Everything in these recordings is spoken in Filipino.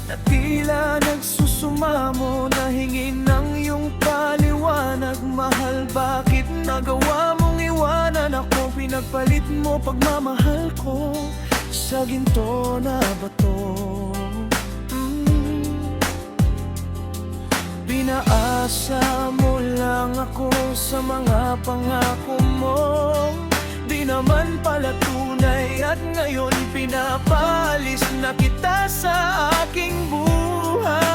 na tila nagsusumamo, nahingin ng iyong paliwanag. Mahal, bakit nagawa mong iwanan ako? Pinagpalit mo pagmamahal ko sa ginto na bato. Pinaasa mo lang ako sa mga pangako mo, di naman pala tunay. At ngayon pinapalis na kita sa aking buhay.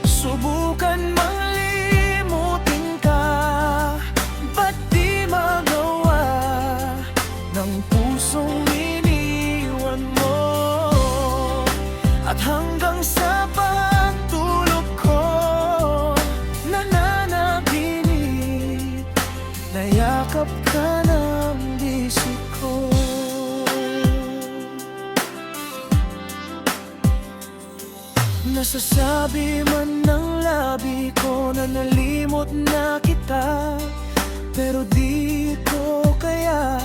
Subukan mang limutin ka, ba't di magawa ng pusong iniwan mo? At hanggang sa pagtulog ko, nananaginip, nayakap ka ng bisig ko. Nasasabi man ng labi ko na nalimot na kita, pero di ko kaya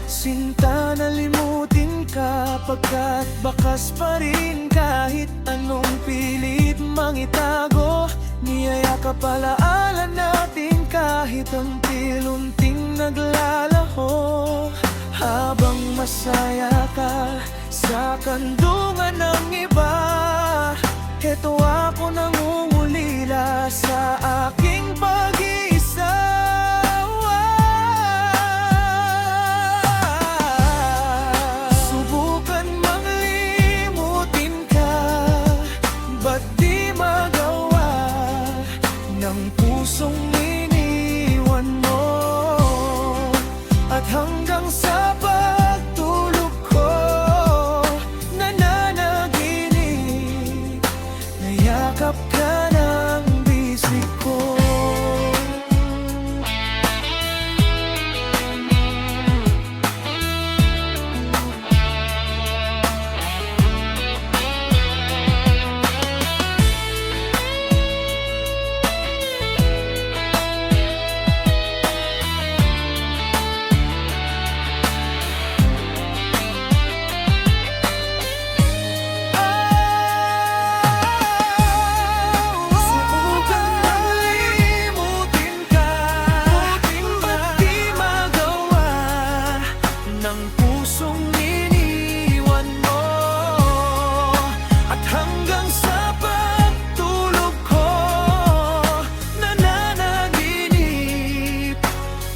sinta na limutin ka, pagkat bakas pa rin kahit anong pilit mang itago. Niyayakap alaala natin kahit ang unting naglalaho, habang masaya ka sa kandungan ng iba. Heto ako nangungulila sa aking pag-iisa. Subukan mang limutin ka, ba't di magawa ng pusong iniwan mo? At hanggang sa pagtulog ko, nananaginip, nayakap ka ng bisig ko.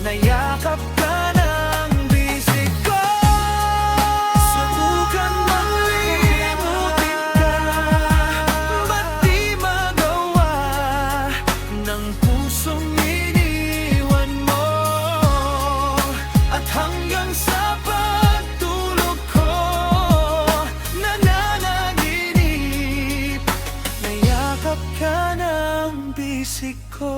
Nayakap ka ng bisig ko. Subukan mang limutin ka, ba't di magawa ng pusong iniwan mo? At hanggang sa pagtulog ko, nananaginip, nayakap ka ng bisig ko.